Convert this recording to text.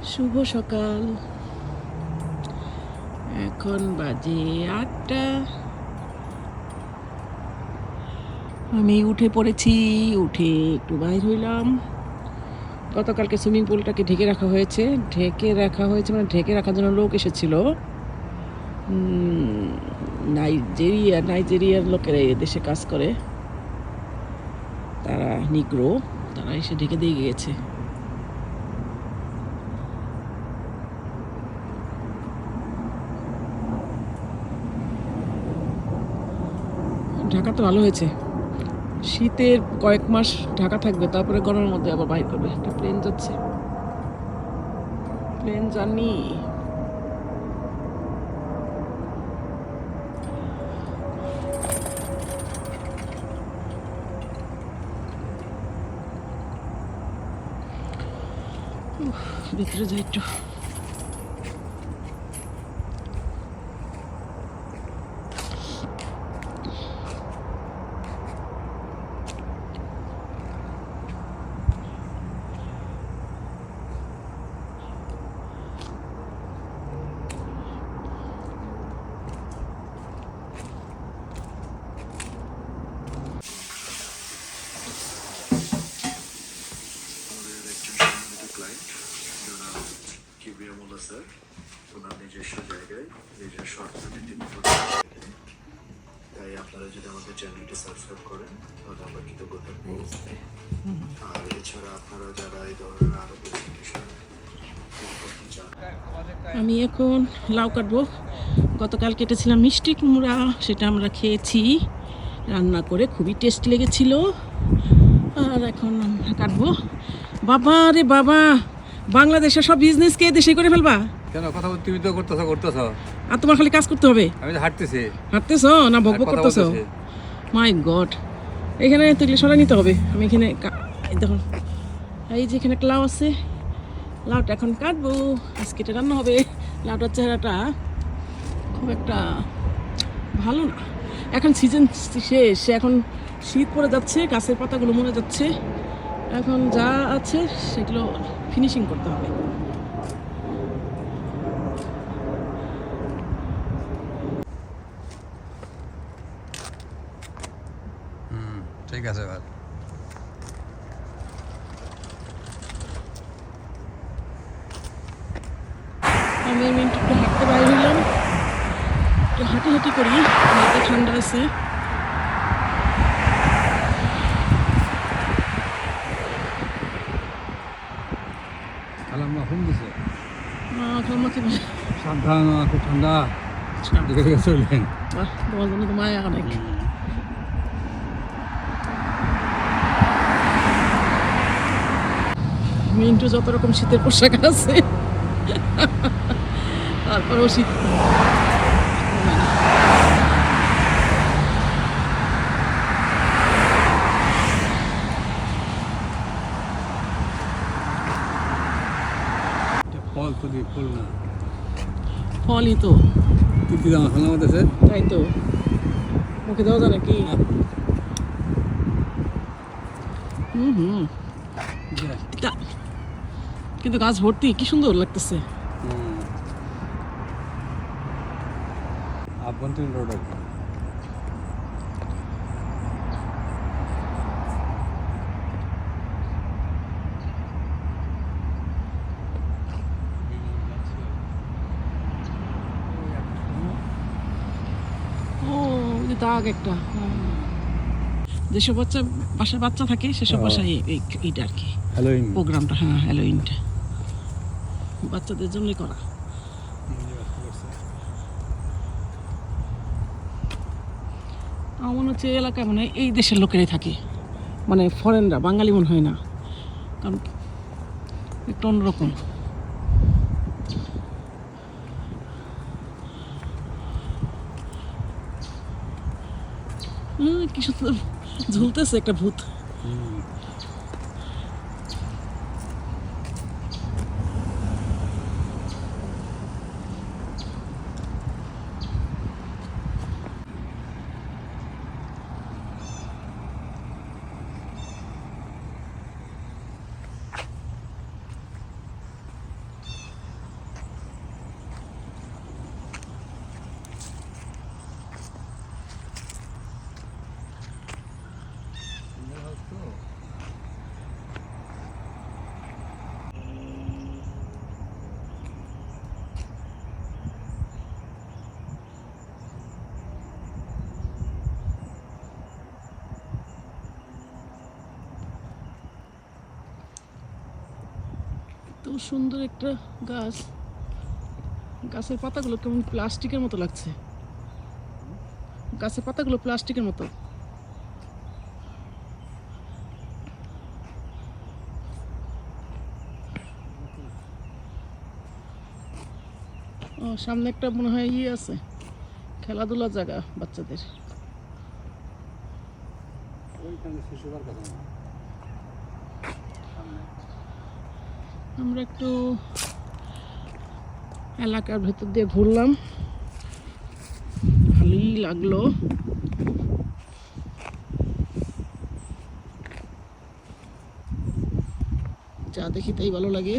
শুভ সকাল। এখন বাজে 8টা। আমি উঠে পড়েছি, উঠে একটু বাইর হইলাম। গতকালকে সুইমিং পুলটাকে ঢেকে রাখা হয়েছে মানে ঢেকে রাখার জন্য লোক এসেছিল। নাইজেরিয়ার লোকেরা এই দেশে কাজ করে, তারা নিগ্রো, তারা এসে ঢেকে দিয়ে গিয়েছে। ঢাকা তো ভালো হয়েছে, শীতের কয়েক মাস ঢাকা থাকবে, তারপরে গরমের মধ্যে আবার বাইর করবে। একটা প্লেন যাচ্ছে, প্লেন জার্নি। ভিতরে যাই একটু। স্যার ওনার নিজস্ব জায়গায় নিজস্ব অর্থনীতি, তাই আপনারা যদি আমাদের চ্যানেলটি সাবস্ক্রাইব করেন তাহলে আমরা কৃতজ্ঞ থাকবো। আর এছাড়া আপনারা যারা এই ধরনের আরো আমি এখন লাউ কাটবো। গতকাল কেটেছিলাম মিষ্টি কুমড়া, সেটা আমরা খেয়েছি রান্না করে, খুবই টেস্ট লেগেছিল। আর এখন আমরা কাটবো। বাবা রে বাবা, বাংলাদেশের সব বিজনেস কে দেশে করে ফেলবা? কেন কথা তুমি তো করতেছো আর তোমার খালি কাজ করতে হবে? আমি তো হাঁটতেছো না বকবক করতেছো? মাই গড, এখানে তো এগুলো সরাই নিতে হবে। আমি এখানে দেখো, এই যে এখানে একটা লাউ আছে, লাউটা এখন কাটবো, আজকে এটা রান্না হবে। লাউটার চেহারাটা খুব একটা ভালো না, এখন সিজন শেষ, এখন শীত পড়ে যাচ্ছে, গাছের পাতাগুলো মরে যাচ্ছে, এখন যা আছে সেগুলো ফিনিশিং করতে হবে। ঠিক আছে ভাই। আমি মিনিট একটু হাঁটতে বাইরে হইলাম, একটু হাঁটি করি, হাতে ঠান্ডা আছে। খালাম্মা ফোন দিছে, খালাম্মাকে সাবধান, খুব ঠান্ডা, দেখে চললেন। তোমার জন্য তো মায়া অনেক। মিন্টু যত রকম শীতের পোশাক আছে, তারপরেও শীত ফল তো দিয়ে ফুল না, ফলই তো। কি দাম এখন আমাদের আছে? তাই তো, মুখে দেওয়া যায় নাকি? কিন্তু গাছ ভর্তি, কি সুন্দর লাগতেছে। আভ্যন্তরীণ রোড আর কি। দাগ একটা, যেসব বাসার বাচ্চা থাকে সেসব বাসায় এইটা আর কি হ্যালোইন প্রোগ্রামটা। হ্যাঁ, হ্যালোইনটা বাচ্চাদের জন্যই করা। আমার মনে হচ্ছে এই এলাকায় মানে এই দেশের লোকেরাই থাকে, মানে ফরেনরা, বাঙালি মনে হয় না, কারণ একটু অন্যরকম। কি সুন্দর ঝুলতেছে একটা ভূত। তো সুন্দর একটা গাছ, গাছের পাতাগুলো কেমন প্লাস্টিকের মতো লাগছে, গাছের পাতাগুলো প্লাস্টিকের মতো। ও সামনে একটা মনে হয় ইয়ে আছে, খেলাধুলার জায়গা বাচ্চাদের। ওইখানে শিশুবার কথা না। সামনে। আমরা একটু এলাকার ভেতর দিয়ে ঘুরলাম, ভালোই লাগলো। যা দেখি তাই ভালো লাগে।